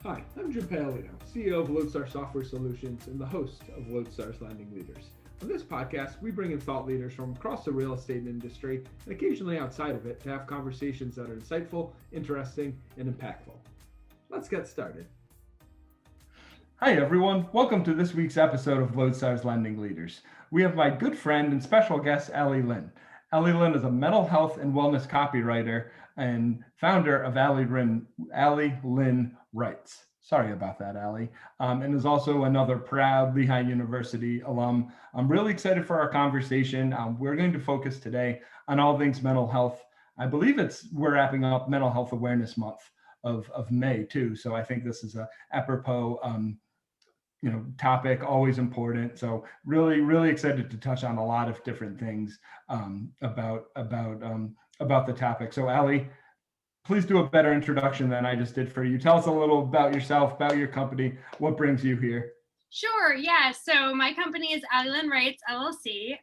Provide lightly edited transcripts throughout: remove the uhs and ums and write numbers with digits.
Hi, I'm Jim Paolino, CEO of Lodestar Software Solutions and the host of Lodestar's Lending Leaders. On this podcast, we bring in thought leaders from across the real estate industry and occasionally outside of it to have conversations that are insightful, interesting, and impactful. Let's get started. Hi, everyone. Welcome to this week's episode of Lodestar's Lending Leaders. We have my good friend and special guest, Allie Linn. Allie Linn is a mental health and wellness copywriter and founder of Allie Linn Writes. Sorry about that, Allie. And is also another proud Lehigh University alum. I'm really excited for our conversation. We're going to focus today on all things mental health. I believe we're wrapping up Mental Health Awareness Month of May too. So I think this is a apropos topic, always important. So really excited to touch on a lot of different things about the topic. So Allie, please do a better introduction than I just did for you. Tell us a little about yourself, about your company, what brings you here. Sure. Yeah. So my company is Allie Linn Writes LLC.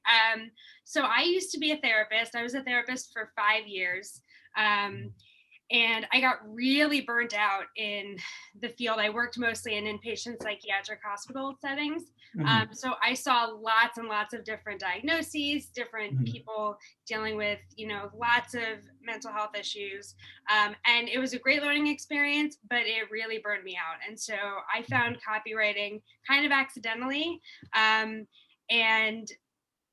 So I used to be a therapist. I was a therapist for 5 years. And I got really burnt out in the field. I worked mostly in inpatient psychiatric hospital settings. So I saw lots and lots of different diagnoses, different people dealing with, lots of mental health issues. And it was a great learning experience, but it really burned me out. And so I found copywriting kind of accidentally. And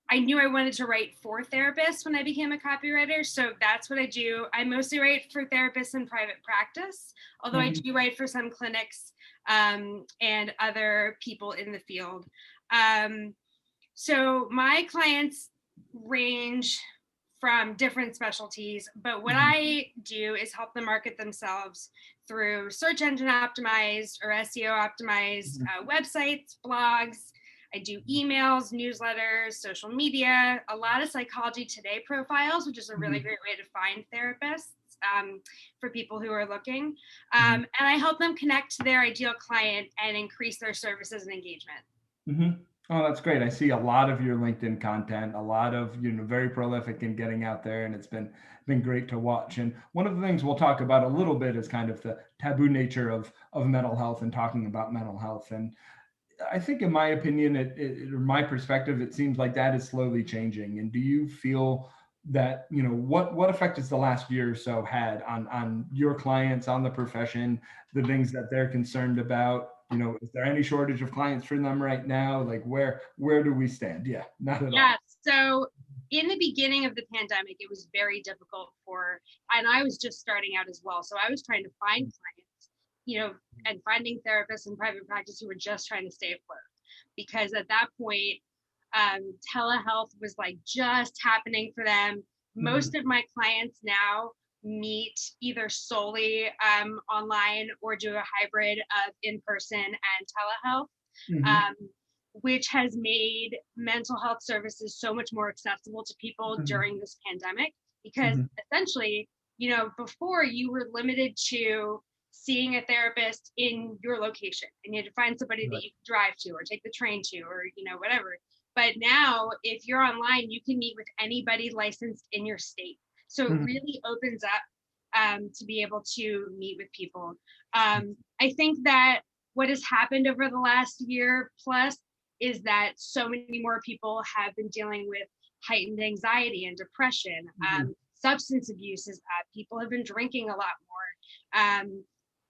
I knew I wanted to write for therapists when I became a copywriter. So that's what I do. I mostly write for therapists in private practice, although I do write for some clinics and other people in the field. So my clients range from different specialties, but what I do is help them market themselves through search engine optimized or SEO optimized websites, blogs. I do emails, newsletters, social media, a lot of Psychology Today profiles, which is a really great way to find therapists for people who are looking. And I help them connect to their ideal client and increase their services and engagement. Oh, that's great. I see a lot of your LinkedIn content, a lot of, very prolific in getting out there, and it's been great to watch. And one of the things we'll talk about a little bit is kind of the taboo nature of mental health and talking about mental health. And I think, in my opinion, or my perspective, it seems like that is slowly changing. And do you feel that, what effect has the last year or so had on your clients, on the profession, the things that they're concerned about? Is there any shortage of clients for them right now? Like where do we stand? Yeah, not at all. Yeah. So in the beginning of the pandemic, it was very difficult and I was just starting out as well. So I was trying to find clients, and finding therapists in private practice who were just trying to stay afloat. Because at that point, telehealth was like just happening for them. Most of my clients now meet either solely online or do a hybrid of in-person and telehealth, which has made mental health services so much more accessible to people during this pandemic. Because essentially, before you were limited to seeing a therapist in your location and you had to find somebody that you could drive to or take the train to or whatever. But now if you're online, you can meet with anybody licensed in your state. So it really opens up to be able to meet with people. I think that what has happened over the last year plus is that so many more people have been dealing with heightened anxiety and depression. Substance abuse is up. People have been drinking a lot more.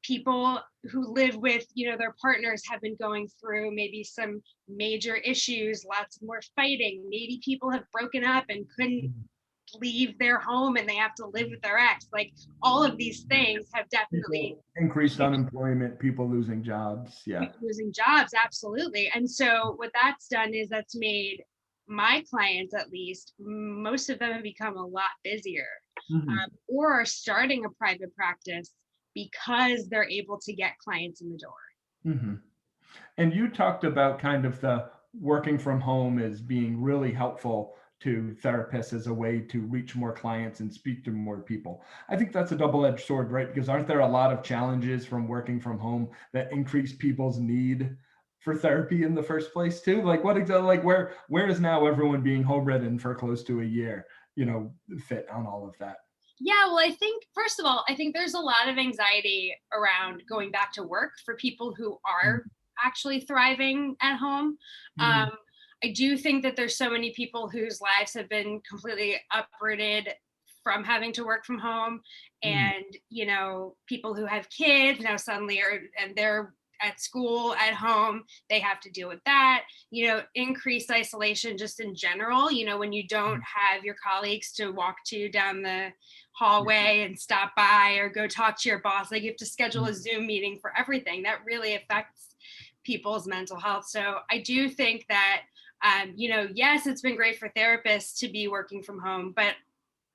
People who live with, their partners have been going through maybe some major issues, lots more fighting. Maybe people have broken up and couldn't leave their home and they have to live with their ex. Like all of these things have definitely increased unemployment, people losing jobs. Yeah. Losing jobs, absolutely. And so what that's done is that's made my clients, at least, most of them have become a lot busier or are starting a private practice because they're able to get clients in the door. And you talked about kind of the working from home as being really helpful to therapists as a way to reach more clients and speak to more people. I think that's a double-edged sword, right? Because aren't there a lot of challenges from working from home that increase people's need for therapy in the first place too? Like what exactly, like where is now everyone being home ridden for close to a year, fit on all of that? Yeah, well, I think, first of all, I think there's a lot of anxiety around going back to work for people who are actually thriving at home. Mhm. I do think that there's so many people whose lives have been completely uprooted from having to work from home. Mhm. And, people who have kids now suddenly and they're at school, at home, they have to deal with that, increased isolation just in general, when you don't have your colleagues to walk to down the hallway and stop by or go talk to your boss. Like, you have to schedule a Zoom meeting for everything. That really affects people's mental health. So I do think that, yes, it's been great for therapists to be working from home, but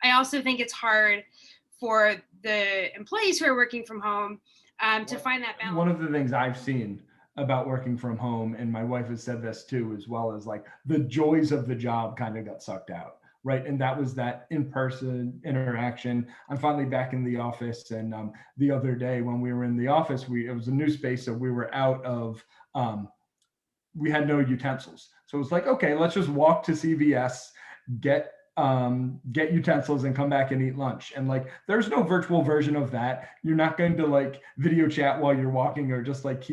I also think it's hard for the employees who are working from home to find that balance. One of the things I've seen about working from home, and my wife has said this too, as well, as like the joys of the job kind of got sucked out. Right. And that was that in-person interaction. I'm finally back in the office. And the other day when we were in the office, it was a new space. So we were out of, we had no utensils. So it was like, okay, let's just walk to CVS, get utensils and come back and eat lunch. And like, there's no virtual version of that. You're not going to like video chat while you're walking, or just like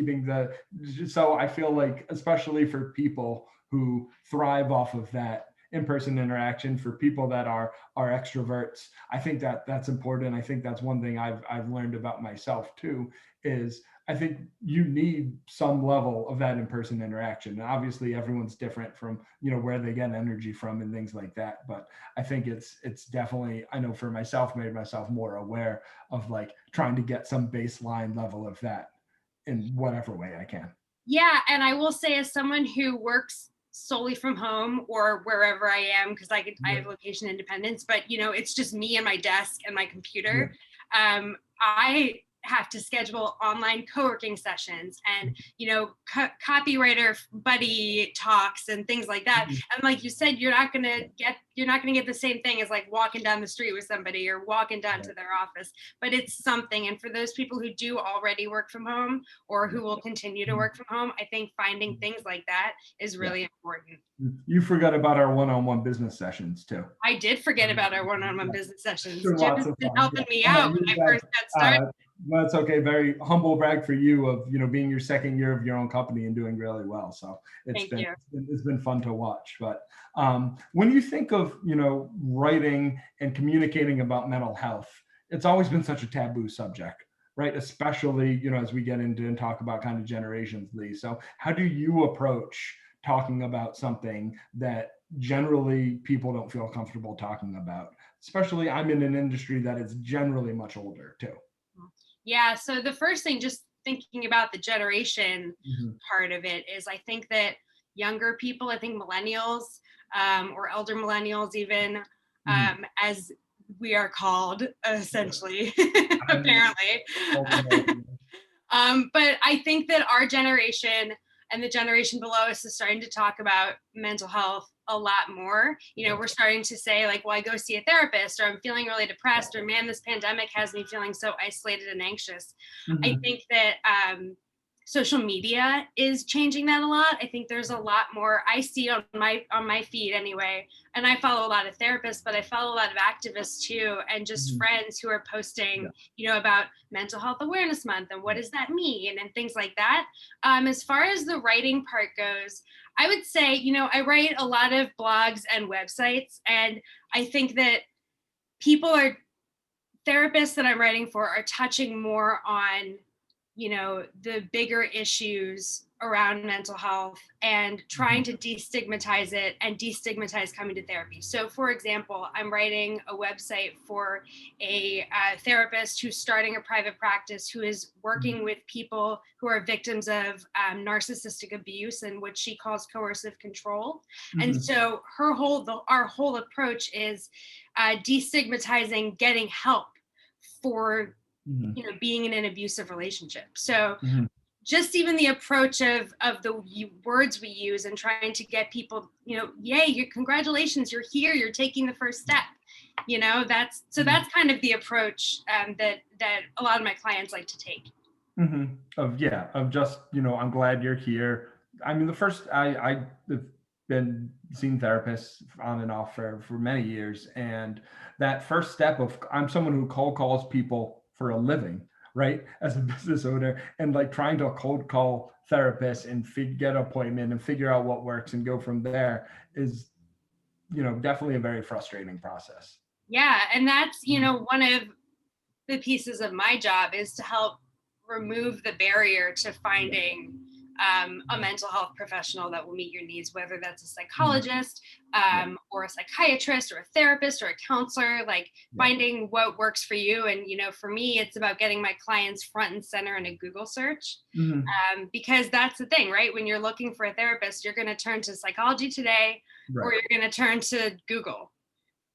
so I feel like, especially for people who thrive off of that in-person interaction, for people that are extroverts, I think that that's important. I think that's one thing I've learned about myself too, is I think you need some level of that in-person interaction. And obviously everyone's different from, where they get energy from and things like that. But I think it's definitely, I know for myself, made myself more aware of like trying to get some baseline level of that in whatever way I can. Yeah, and I will say, as someone who works solely from home or wherever I am, because I have location independence, but it's just me and my desk and my computer. I have to schedule online co-working sessions and copywriter buddy talks and things like that. And like you said, you're not gonna get the same thing as like walking down the street with somebody or walking down to their office, but it's something. And for those people who do already work from home or who will continue to work from home, I think finding things like that is really important. You forgot about our one-on-one business sessions too. I did forget about our one-on-one business sessions. They're Jim lots has of been fun. helping me out when I first got started. That's okay. Very humble brag for you of, being your second year of your own company and doing really well. So it's been fun to watch. But when you think of, writing and communicating about mental health, it's always been such a taboo subject, right? Especially, as we get into and talk about kind of generations, Lee. So how do you approach talking about something that generally people don't feel comfortable talking about? Especially, I'm in an industry that is generally much older too. Yeah, so the first thing, just thinking about the generation part of it, is I think that younger people, I think millennials, or elder millennials even, as we are called, essentially, apparently. But I think that our generation and the generation below us is starting to talk about mental health a lot more. We're starting to say like, well, I go see a therapist, or I'm feeling really depressed, or man, this pandemic has me feeling so isolated and anxious. I think that social media is changing that a lot. I think there's a lot more I see on my feed anyway. And I follow a lot of therapists, but I follow a lot of activists too, and just friends who are posting, about Mental Health Awareness Month and what does that mean and things like that. As far as the writing part goes, I would say, I write a lot of blogs and websites, and I think that therapists that I'm writing for are touching more on the bigger issues around mental health and trying to destigmatize it and destigmatize coming to therapy. So for example, I'm writing a website for a therapist who's starting a private practice, who is working with people who are victims of narcissistic abuse and what she calls coercive control. And so our whole approach is destigmatizing getting help for being in an abusive relationship. So just even the approach of the words we use and trying to get people, yay, congratulations, you're here, you're taking the first step. That's kind of the approach that a lot of my clients like to take. Of just, I'm glad you're here. I mean, the first, been seeing therapists on and off for many years. And that first step of, I'm someone who cold calls people for a living, right? As a business owner, and like trying to cold call therapists and get an appointment and figure out what works and go from there is, definitely a very frustrating process. Yeah. And that's, one of the pieces of my job is to help remove the barrier to finding a mental health professional that will meet your needs, whether that's a psychologist or a psychiatrist or a therapist or a counselor, like finding what works for you. And, for me, it's about getting my clients front and center in a Google search, because that's the thing, right? When you're looking for a therapist, you're going to turn to Psychology Today, or you're going to turn to Google.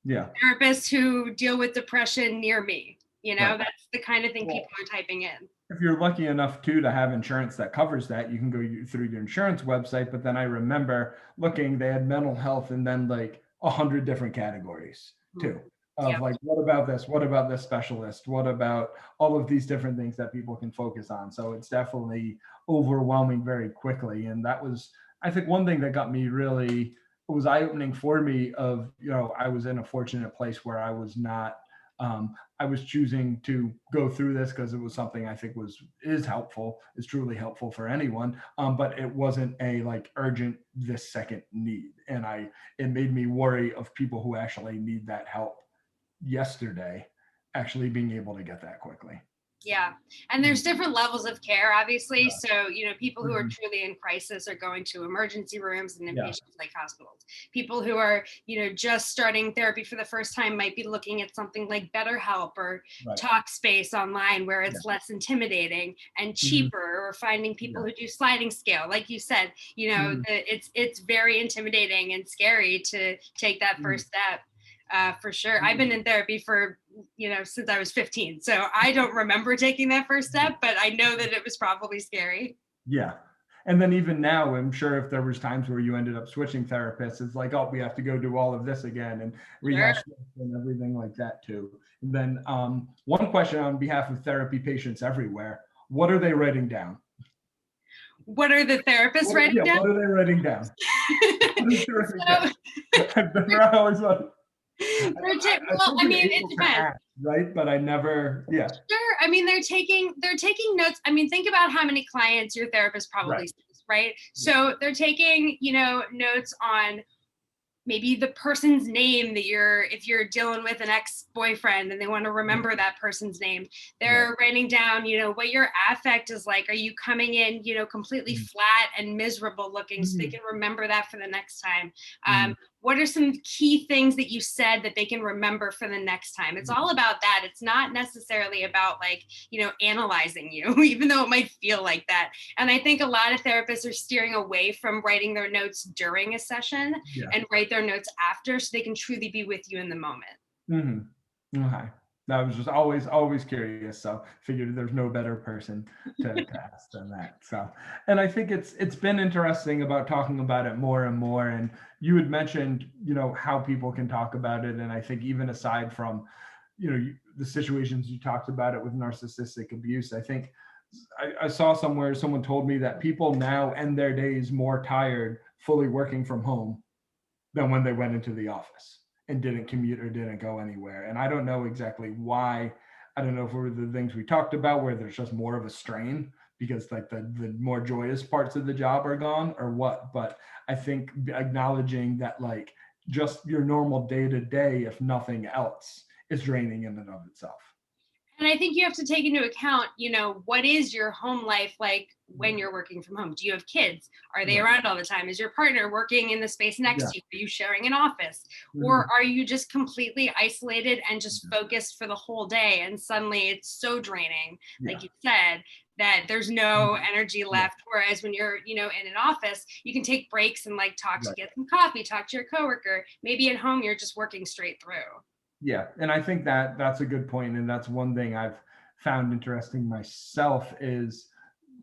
Yeah. Therapists who deal with depression near me. That's the kind of thing people are typing in. If you're lucky enough to have insurance that covers that, you can go through your insurance website. But then I remember looking, they had mental health and then like 100 different categories too. Of like, what about this? What about this specialist? What about all of these different things that people can focus on? So it's definitely overwhelming very quickly. And that was, I think, one thing that got me really, it was eye-opening for me of, I was in a fortunate place where I was not, I was choosing to go through this because it was something I think is truly helpful for anyone. But it wasn't a like urgent this second need. And it made me worry of people who actually need that help yesterday, actually being able to get that quickly. Yeah. And there's different levels of care, obviously. So, people who are truly in crisis are going to emergency rooms and inpatient like hospitals. People who are, just starting therapy for the first time might be looking at something like BetterHelp or Talkspace online, where it's less intimidating and cheaper, or finding people who do sliding scale. Like you said, it's very intimidating and scary to take that first step. For sure. I've been in therapy for, since I was 15. So I don't remember taking that first step, but I know that it was probably scary. Yeah. And then even now, I'm sure if there was times where you ended up switching therapists, it's like, oh, we have to go do all of this again and rehash and everything like that too. And then one question on behalf of therapy patients everywhere, what are they writing down? What are the therapists writing down? What are they writing down? I always thought, it depends, right? But I never, Sure. I mean, they're taking notes. I mean, think about how many clients your therapist probably sees, right? So they're taking, notes on maybe the person's name that if you're dealing with an ex-boyfriend and they want to remember that person's name. They're writing down, what your affect is like. Are you coming in, completely flat and miserable looking, so they can remember that for the next time? What are some key things that you said that they can remember for the next time? It's all about that. It's not necessarily about analyzing you, even though it might feel like that. And I think a lot of therapists are steering away from writing their notes during a session and write their notes after, so they can truly be with you in the moment. Okay. I was just always curious. So figured there's no better person to ask than that. So, and I think it's been interesting about talking about it more and more. And you had mentioned, how people can talk about it. And I think even aside from, the situations you talked about it with narcissistic abuse, I think I saw somewhere someone told me that people now end their days more tired fully working from home than when they went into the office and didn't commute or didn't go anywhere. And I don't know exactly why. I don't know if it were the things we talked about where there's just more of a strain because like the more joyous parts of the job are gone or what. But I think acknowledging that like just your normal day to day, if nothing else, is draining in and of itself. And I think you have to take into account, what is your home life like when you're working from home? Do you have kids? Are they around all the time? Is your partner working in the space next to you? Are you sharing an office? Or are you just completely isolated and just focused for the whole day? And suddenly it's so draining, like you said, that there's no energy left. Whereas when you're, in an office, you can take breaks and talk to get some coffee, talk to your coworker. Maybe at home, you're just working straight through. Yeah. And I think that's a good point. And that's one thing I've found interesting myself is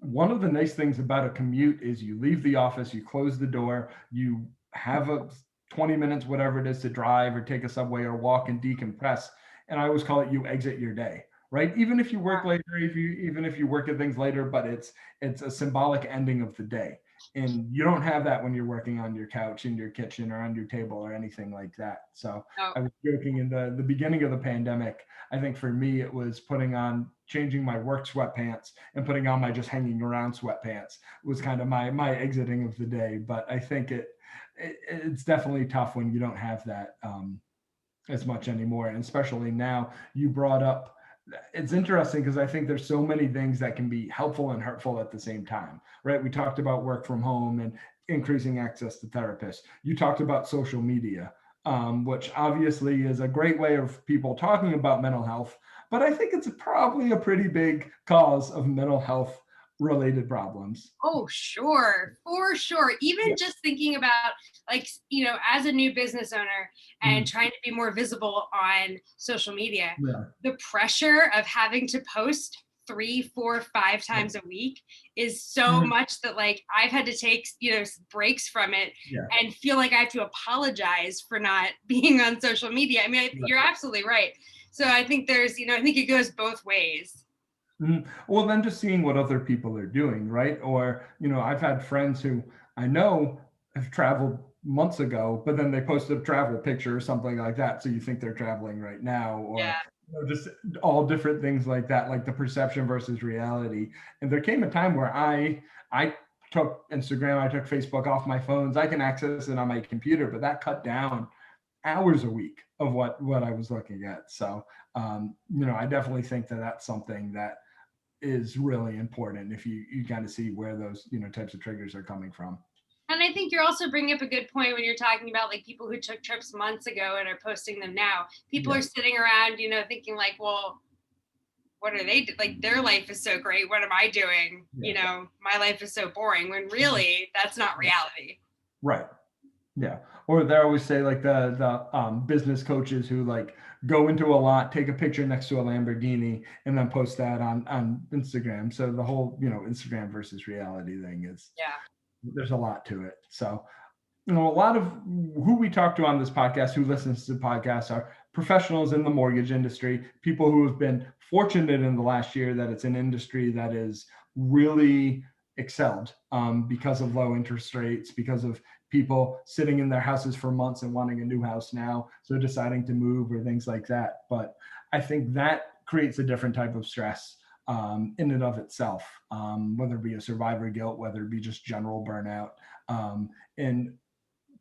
one of the nice things about a commute is you leave the office, you close the door, you have a 20 minutes, whatever it is to drive or take a subway or walk and decompress. And I always call it, you exit your day, right? Even if you work later, even if you work at things later, but it's a symbolic ending of the day. And you don't have that when you're working on your couch in your kitchen or on your table or anything like that. So Oh, I was joking in the beginning of the pandemic. I think for me, it was changing my work sweatpants and putting on my just hanging around sweatpants was kind of my exiting of the day. But I think it's definitely tough when you don't have that as much anymore. And especially now, you brought up, it's interesting because I think there's so many things that can be helpful and hurtful at the same time, right? We talked about work from home and increasing access to therapists. You talked about social media, which obviously is a great way of people talking about mental health, but I think it's probably a pretty big cause of mental health related problems. oh, sure, for sure. Even Yeah. just thinking about, like, as a new business owner and Mm. trying to be more visible on social media, Yeah. the pressure of having to post 3, 4, 5 times a week is so Mhm. much that, like, I've had to take, breaks from it Yeah. and feel like I have to apologize for not being on social media. I mean, you're absolutely right. So I think I think it goes both ways. Mhm. Well, then just seeing what other people are doing, right? Or, I've had friends who I know have traveled months ago, but then they post a travel picture or something like that. So you think they're traveling right now, or Yeah. just all different things like that, like the perception versus reality. And there came a time where I took Instagram, I took Facebook off my phones. I can access it on my computer, but that cut down hours a week of what I was looking at. So I definitely think that that's something that is really important if you kind of see where those types of triggers are coming from. And I think you're also bringing up a good point when you're talking about, like, people who took trips months ago and are posting them now. People Yeah. are sitting around, thinking like, well, what are they like? Their life is so great. What am I doing? Yeah. My life is so boring. When really, that's not reality. Right. Yeah. Or they always say like the business coaches who like go into a lot, take a picture next to a Lamborghini, and then post that on Instagram. So the whole Instagram versus reality thing is, Yeah. there's a lot to it. So a lot of who we talk to on this podcast, who listens to the podcast, are professionals in the mortgage industry, people who have been fortunate in the last year that it's an industry that is really excelled because of low interest rates, because of people sitting in their houses for months and wanting a new house now, so deciding to move or things like that. But I think that creates a different type of stress in and of itself, whether it be a survivor guilt, whether it be just general burnout. And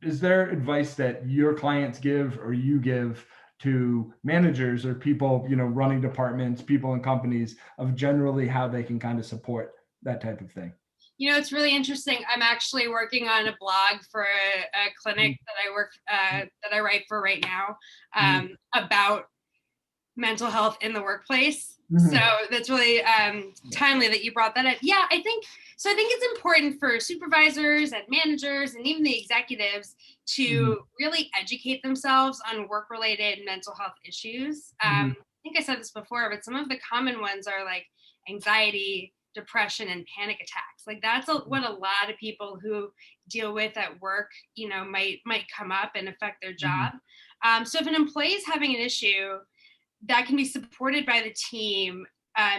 is there advice that your clients give or you give to managers or people, running departments, people in companies, of generally how they can kind of support that type of thing? It's really interesting. I'm actually working on a blog for a clinic that I write for right now, about mental health in the workplace. Mm-hmm. So that's really timely that you brought that up. Yeah, I think it's important for supervisors and managers and even the executives to really educate themselves on work-related mental health issues. I think I said this before, but some of the common ones are like anxiety, depression, and panic attacks. Like that's what a lot of people who deal with at work, might come up and affect their job. So if an employee is having an issue, that can be supported by the team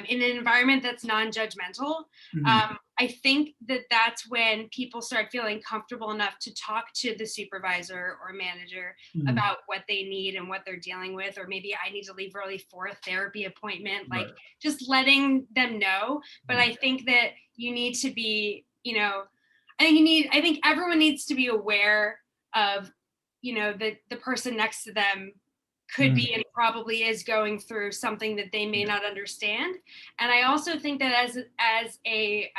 in an environment that's non-judgmental. I think that's when people start feeling comfortable enough to talk to the supervisor or manager about what they need and what they're dealing with, or maybe I need to leave early for a therapy appointment, like just letting them know. But I think that you need to be, I think everyone needs to be aware of, the person next to them could be and probably is going through something that they may not understand. And I also think that as a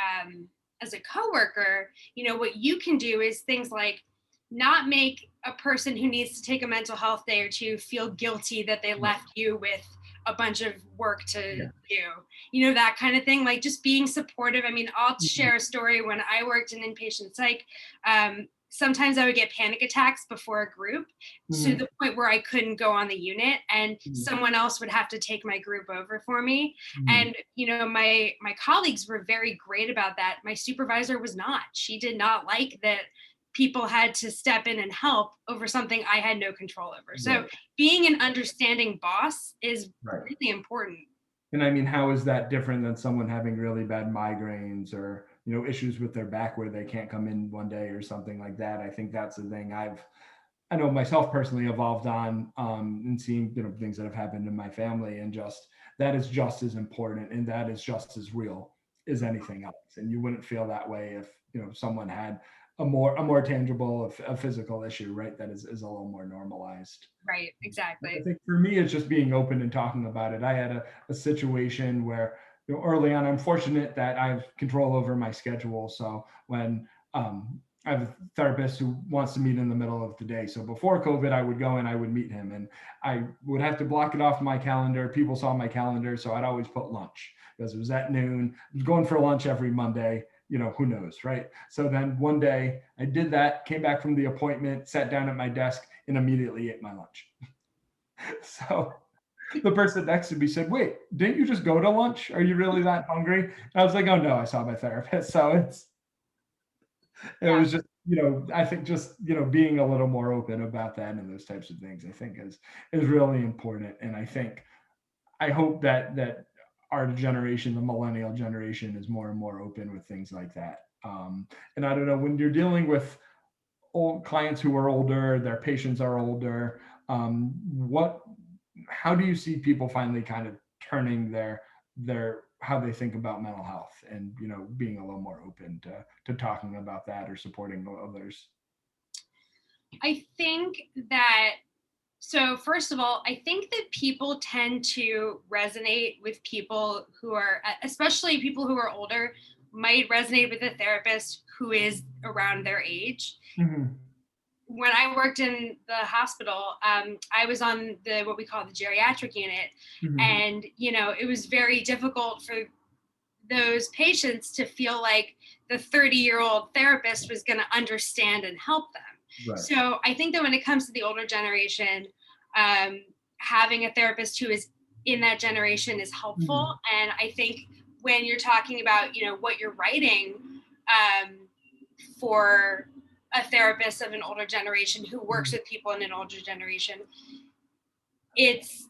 coworker, what you can do is things like not make a person who needs to take a mental health day or two feel guilty that they left you with a bunch of work to do, that kind of thing. Like just being supportive. I mean, I'll share a story. When I worked in inpatient psych, sometimes I would get panic attacks before a group to the point where I couldn't go on the unit, and someone else would have to take my group over for me. And, my colleagues were very great about that. My supervisor was not. She did not like that people had to step in and help over something I had no control over. So being an understanding boss is really important. And I mean, how is that different than someone having really bad migraines or issues with their back where they can't come in one day or something like that. I think that's the thing I know myself personally evolved on, and seeing, things that have happened in my family, and just that is just as important, and that is just as real as anything else. And you wouldn't feel that way if, someone had a more tangible, a physical issue, right? That is a little more normalized. Right, exactly. I think for me, it's just being open and talking about it. I had a situation where, early on, I'm fortunate that I have control over my schedule. So when I have a therapist who wants to meet in the middle of the day. So before COVID, I would go and I would meet him, and I would have to block it off my calendar. People saw my calendar, so I'd always put lunch because it was at noon. I was going for lunch every Monday. Who knows, right? So then one day I did that, came back from the appointment, sat down at my desk, and immediately ate my lunch. So the person next to me said, "Wait, didn't you just go to lunch? Are you really that hungry?" And I was like, "Oh no, I saw my therapist." So it was just, I think just, being a little more open about that and those types of things, I think is really important. And I hope that our generation, the millennial generation, is more and more open with things like that. And I don't know, when you're dealing with old clients who are older, their patients are older, how do you see people finally kind of turning their how they think about mental health, and being a little more open to talking about that or supporting others? I think that, so first of all, I think that people tend to resonate with people who are, especially people who are older, might resonate with a therapist who is around their age. Mm-hmm. When I worked in the hospital, I was on what we call the geriatric unit. Mm-hmm. And, it was very difficult for those patients to feel like the 30-year-old therapist was going to understand and help them. Right. So I think that when it comes to the older generation, having a therapist who is in that generation is helpful. Mm-hmm. And I think when you're talking about, what you're writing for a therapist of an older generation who works with people in an older generation, it's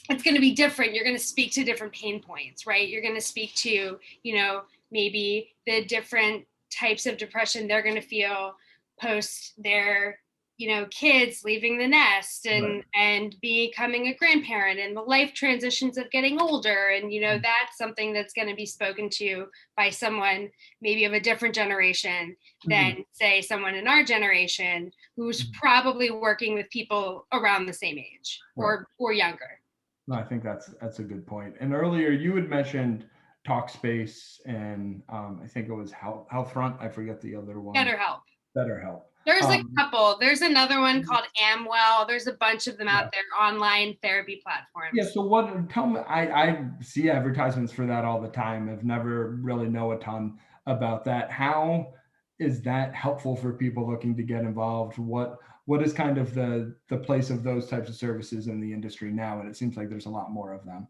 going to be different. You're going to speak to different pain points, right? You're going to speak to, maybe the different types of depression they're going to feel post their, kids leaving the nest and, right. and becoming a grandparent, and the life transitions of getting older. And, that's something that's going to be spoken to by someone maybe of a different generation than say someone in our generation who's probably working with people around the same age, right. or younger. No, I think that's a good point. And earlier you had mentioned Talkspace and I think it was Healthfront. I forget the other one. BetterHelp. There's a couple. There's another one called Amwell. There's a bunch of them out there, online therapy platforms. Yeah. So tell me, I see advertisements for that all the time. I've never really know a ton about that. How is that helpful for people looking to get involved? What is kind of the place of those types of services in the industry now? And it seems like there's a lot more of them.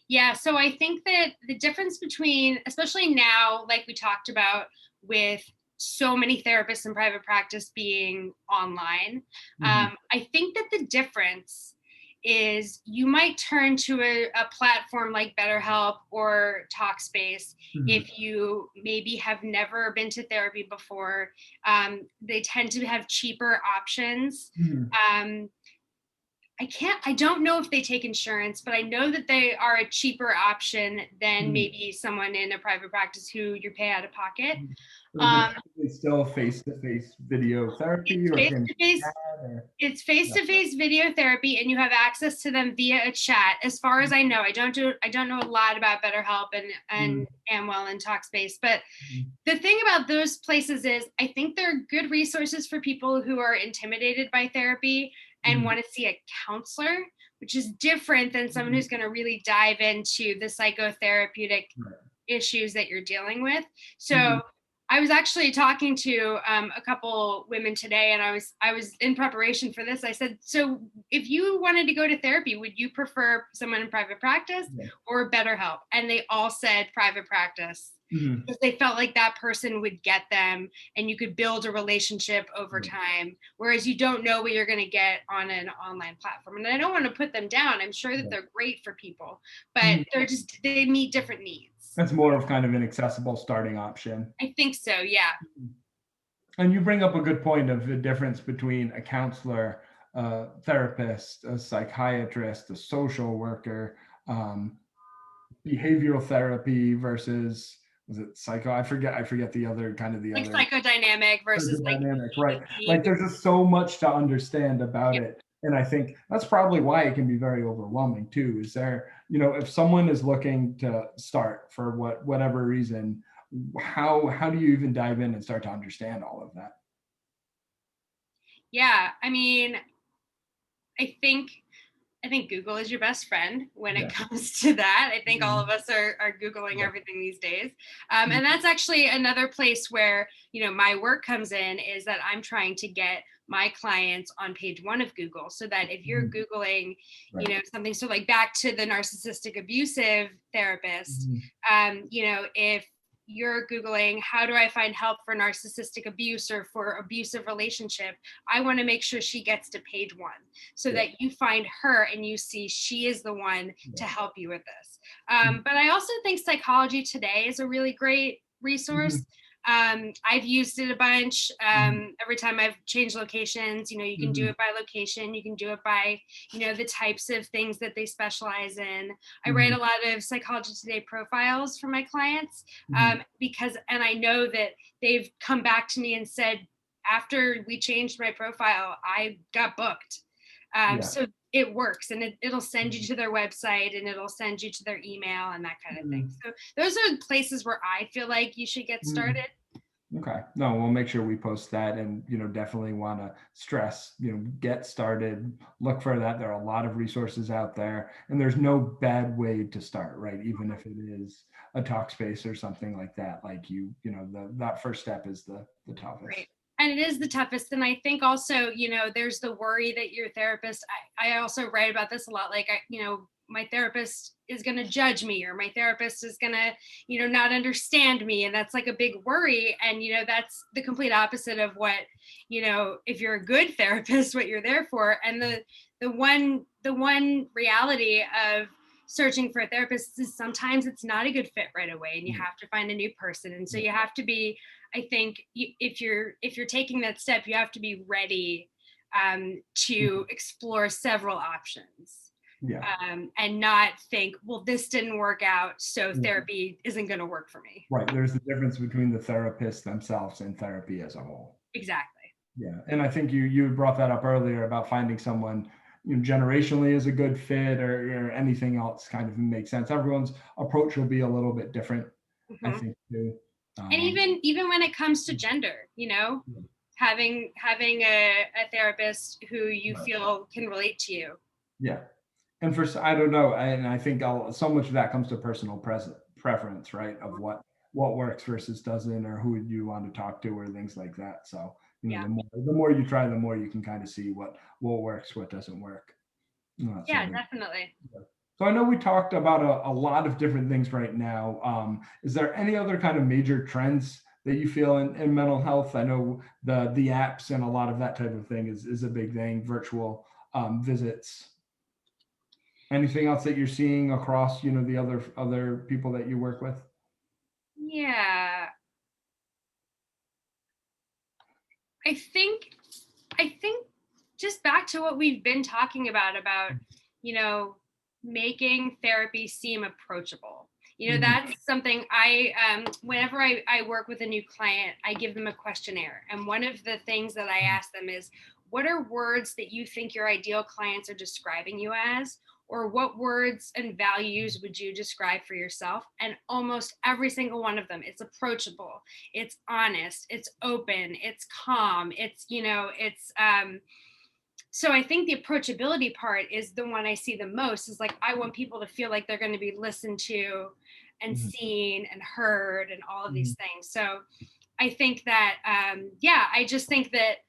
Yeah. So I think that the difference between, especially now, like we talked about with so many therapists in private practice being online, I think that the difference is you might turn to a platform like BetterHelp or Talkspace if you maybe have never been to therapy before. They tend to have cheaper options. I don't know if they take insurance, but I know that they are a cheaper option than maybe someone in a private practice who you pay out of pocket. It's still face-to-face video therapy, it's face-to-face video therapy, and you have access to them via a chat. As far as I know, I don't know a lot about BetterHelp and Amwell and Talkspace, but the thing about those places is I think they're good resources for people who are intimidated by therapy and want to see a counselor, which is different than someone who's going to really dive into the psychotherapeutic issues that you're dealing with. So I was actually talking to a couple women today, and I was in preparation for this. I said, so if you wanted to go to therapy, would you prefer someone in private practice or BetterHelp? And they all said private practice. Because they felt like that person would get them and you could build a relationship over time, whereas you don't know what you're going to get on an online platform. And I don't want to put them down. I'm sure that they're great for people, but they meet different needs. That's more of kind of an accessible starting option. I think so, yeah. And you bring up a good point of the difference between a counselor, a therapist, a psychiatrist, a social worker, um, behavioral therapy versus, was it psycho? I forget the other kind of the Like other psychodynamic versus like dynamic, right? Like EEP. there's just so much to understand about Yep. it. And I think that's probably why it can be very overwhelming too. Is there, if someone is looking to start for whatever reason, how do you even dive in and start to understand all of that? Yeah, I mean, I think Google is your best friend when it Yeah. comes to that. I think all Mhm. of us are Googling Yeah. everything these days. Mhm. And that's actually another place where, my work comes in, is that I'm trying to get my clients on page one of Google, so that if you're Mhm. Googling, Right. something, so like back to the narcissistic abusive therapist, Mhm. if you're Googling, how do I find help for narcissistic abuse or for abusive relationship, I want to make sure she gets to page one, so Yeah. that you find her and you see she is the one to Yeah. help you with this. Mhm. But I also think Psychology Today is a really great resource. Mhm. I've used it a bunch. Mhm. Every time I've changed locations, you can do Mhm. it by location, you can do it by, the types of things that they specialize in. I write Mhm. a lot of Psychology Today profiles for my clients, Mhm. because, and I know that they've come back to me and said, after we changed my profile, I got booked. Yeah. So it works, and it'll send you Mhm. to their website, and it'll send you to their email and that kind of thing. Mhm. So those are places where I feel like you should get Mhm. started. Okay. No, we'll make sure we post that, and definitely want to stress, get started, look for that. There are a lot of resources out there, and there's no bad way to start, right? Even if it is a talk space or something like that, like that first step is the toughest. Right. And it is the toughest. And I think also, there's the worry that your therapist, I also write about this a lot. Like, my therapist is going to judge me, or my therapist is going to, not understand me. And that's like a big worry. And, that's the complete opposite of what, if you're a good therapist, what you're there for. And the one reality of searching for a therapist is sometimes it's not a good fit right away, and you Yeah. have to find a new person. And so Yeah. you have to be, I think, if you're taking that step, you have to be ready, to explore several options, Yeah. and not think, well, this didn't work out, so Yeah. therapy isn't going to work for me. Right. There's the difference between the therapists themselves and therapy as a whole. Exactly. Yeah, and I think you brought that up earlier about finding someone generationally is a good fit, or anything else kind of makes sense. Everyone's approach will be a little bit different, I Hmm. think too. And Um, even when it comes to gender, having a therapist who you right. feel can relate to you. Yeah, and I don't know, and I think so much of that comes to personal preference, right? Of what works versus doesn't, or who you want to talk to, or things like that. So Yeah. the more you try, the more you can kind of see what works, what doesn't work. Yeah, Certainly. definitely. So I know we talked about a lot of different things right now. Is there any other kind of major trends that you feel in mental health? I know the apps and a lot of that type of thing is a big thing. Virtual visits. Anything else that you're seeing across, the other people that you work with? Yeah. I think just back to what we've been talking about, you know, making therapy seem approachable. Mhm. That's something whenever I work with a new client, I give them a questionnaire. And one of the things that I ask them is, what are words that you think your ideal clients are describing you as? Or what words and values would you describe for yourself? And almost every single one of them, it's approachable, it's honest, it's open, it's calm, so I think the approachability part is the one I see the most, is like, I want people to feel like they're going to be listened to and Mhm. seen and heard and all of Mhm. these things. So I think that, yeah, I just think that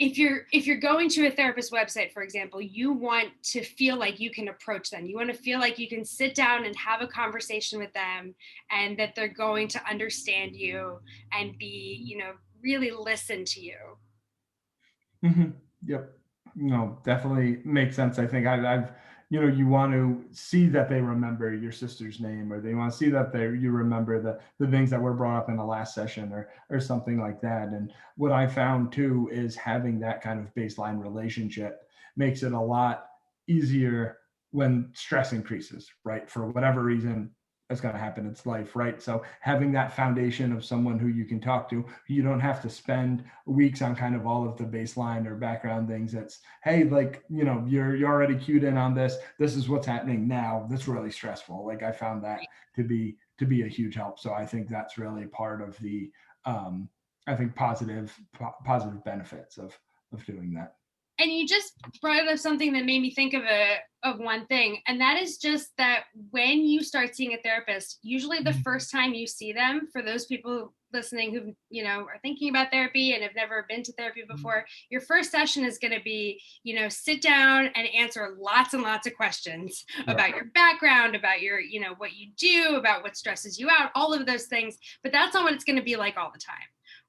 if you're going to a therapist website, for example, you want to feel like you can approach them. You want to feel like you can sit down and have a conversation with them, and that they're going to understand you and be, really listen to you. Mhm. Yep. No, definitely makes sense. I think I've you want to see that they remember your sister's name, or they want to see that you remember the things that were brought up in the last session, or something like that. And what I found too is having that kind of baseline relationship makes it a lot easier when stress increases, right? For whatever reason, it's going to happen. It's life, right? So having that foundation of someone who you can talk to, you don't have to spend weeks on kind of all of the baseline or background things. That's, hey, like, you're already cued in on this. This is what's happening now. That's really stressful. Like, I found that to be a huge help. So I think that's really part of the, I think positive benefits of doing that. And you just brought up something that made me think of one thing, and that is just that when you start seeing a therapist, usually the first time you see them, for those people listening who are thinking about therapy and have never been to therapy before, your first session is going to be sit down and answer lots and lots of questions about your background, about your what you do, about what stresses you out, all of those things. But that's not what it's going to be like all the time.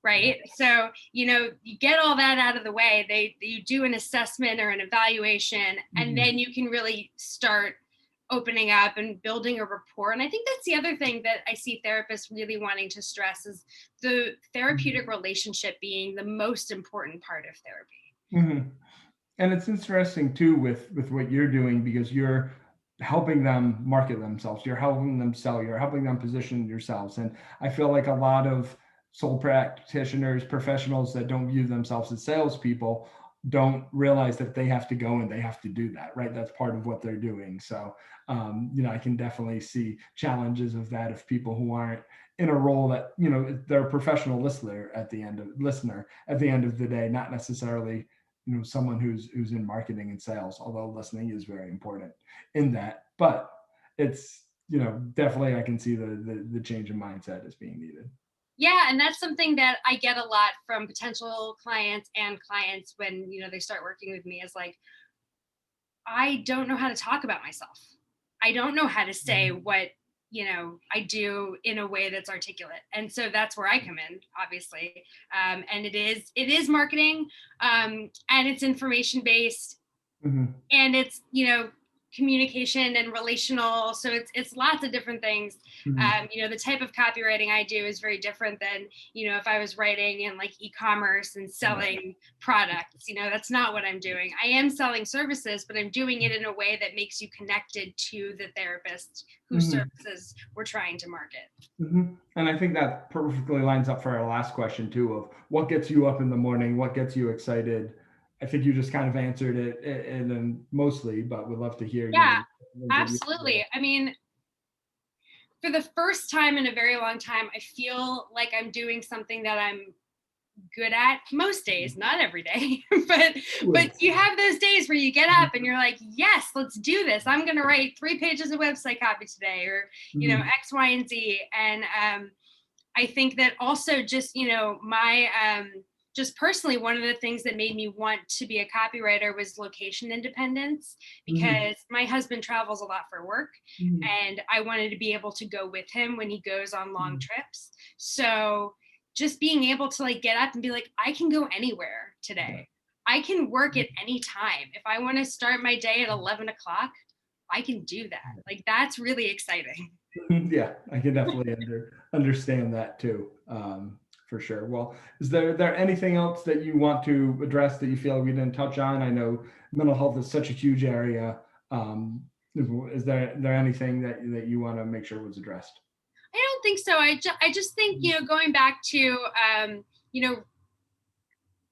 Right. So, you get all that out of the way. You do an assessment or an evaluation, and then you can really start opening up and building a rapport. And I think that's the other thing that I see therapists really wanting to stress, is the therapeutic relationship being the most important part of therapy. And it's interesting too with what you're doing, because you're helping them market themselves, you're helping them sell, you're helping them position yourselves. And I feel like a lot of sole practitioners, professionals that don't view themselves as salespeople, don't realize that they have to go and they have to do that, right? That's part of what they're doing. So, I can definitely see challenges of that, of people who aren't in a role that, they're a professional listener at the end of the day, not necessarily, someone who's in marketing and sales, although listening is very important in that. But it's, definitely I can see the change in mindset as being needed. Yeah, and that's something that I get a lot from potential clients and clients when, they start working with me, is like, I don't know how to talk about myself. I don't know how to say what, I do in a way that's articulate. And so that's where I come in, obviously. And it is marketing, and it's information based, and it's, communication and relational. So it's lots of different things. The type of copywriting I do is very different than, if I was writing in like e-commerce and selling products. That's not what I'm doing. I am selling services, but I'm doing it in a way that makes you connected to the therapist whose services we're trying to market. And I think that perfectly lines up for our last question too, of what gets you up in the morning, what gets you excited. I think you just kind of answered it, and then mostly, but we'd love to hear. Yeah, absolutely. I mean, for the first time in a very long time, I feel like I'm doing something that I'm good at most days, not every day, but you have those days where you get up and you're like, yes, let's do this. I'm going to write 3 pages of website copy today, or, X, Y, and Z. And I think that also just, my, just personally, one of the things that made me want to be a copywriter was location independence, because my husband travels a lot for work, and I wanted to be able to go with him when he goes on long trips. So just being able to like get up and be like, I can go anywhere today. I can work at any time. If I want to start my day at 11 o'clock, I can do that. Like, that's really exciting. Yeah, I can definitely understand that too. For sure. Well, is there anything else that you want to address that you feel we didn't touch on? I know mental health is such a huge area. Is there anything that you want to make sure was addressed? I don't think so. I just think, going back to,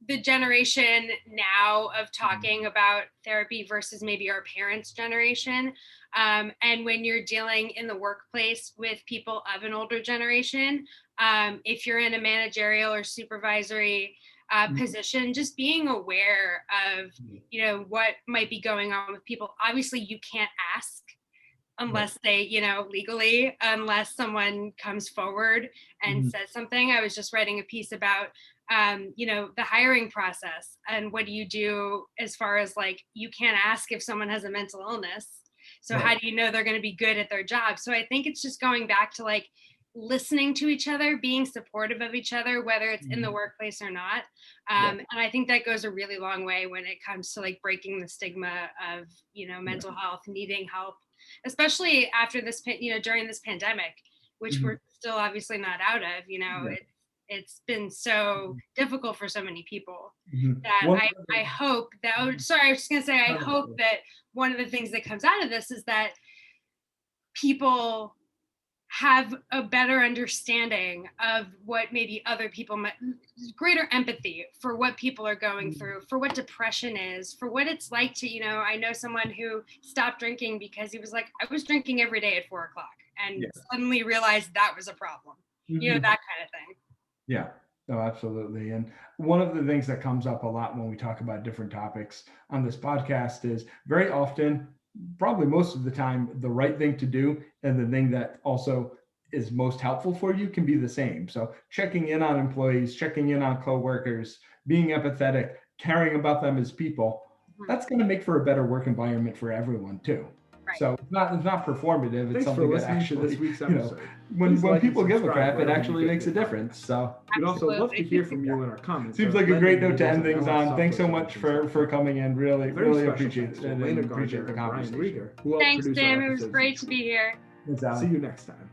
the generation now of talking about therapy versus maybe our parents' generation. And when you're dealing in the workplace with people of an older generation, if you're in a managerial or supervisory position, just being aware of, what might be going on with people. Obviously, you can't ask unless they, legally, unless someone comes forward and says something. I was just writing a piece about, the hiring process, and what do you do as far as like, you can't ask if someone has a mental illness. So how do you know they're going to be good at their job? So I think it's just going back to like listening to each other, being supportive of each other, whether it's in the workplace or not. And I think that goes a really long way when it comes to like breaking the stigma of, mental health, needing help, especially after this, during this pandemic, which we're still obviously not out of, it's been so difficult for so many people that I hope that, I was just going to say, I hope that one of the things that comes out of this is that people have a better understanding of what maybe other people might, greater empathy for what people are going through, for what depression is, for what it's like to, I know someone who stopped drinking because he was like, I was drinking every day at 4:00 and suddenly realized that was a problem, that kind of thing. Yeah, no, absolutely. And one of the things that comes up a lot when we talk about different topics on this podcast is very often, probably most of the time, the right thing to do and the thing that also is most helpful for you can be the same. So checking in on employees, checking in on coworkers, being empathetic, caring about them as people, that's going to make for a better work environment for everyone too. Right. So it's not performative. It's something that actually, this week's episode. When people give a crap, it actually makes a difference. So we'd also love to hear from you in our comments. Seems like a great note to end things on. Thanks so much for coming in. Really appreciate it. And appreciate the conversation. Thanks, Tim. It was great to be here. Thanks, Allie. See you next time.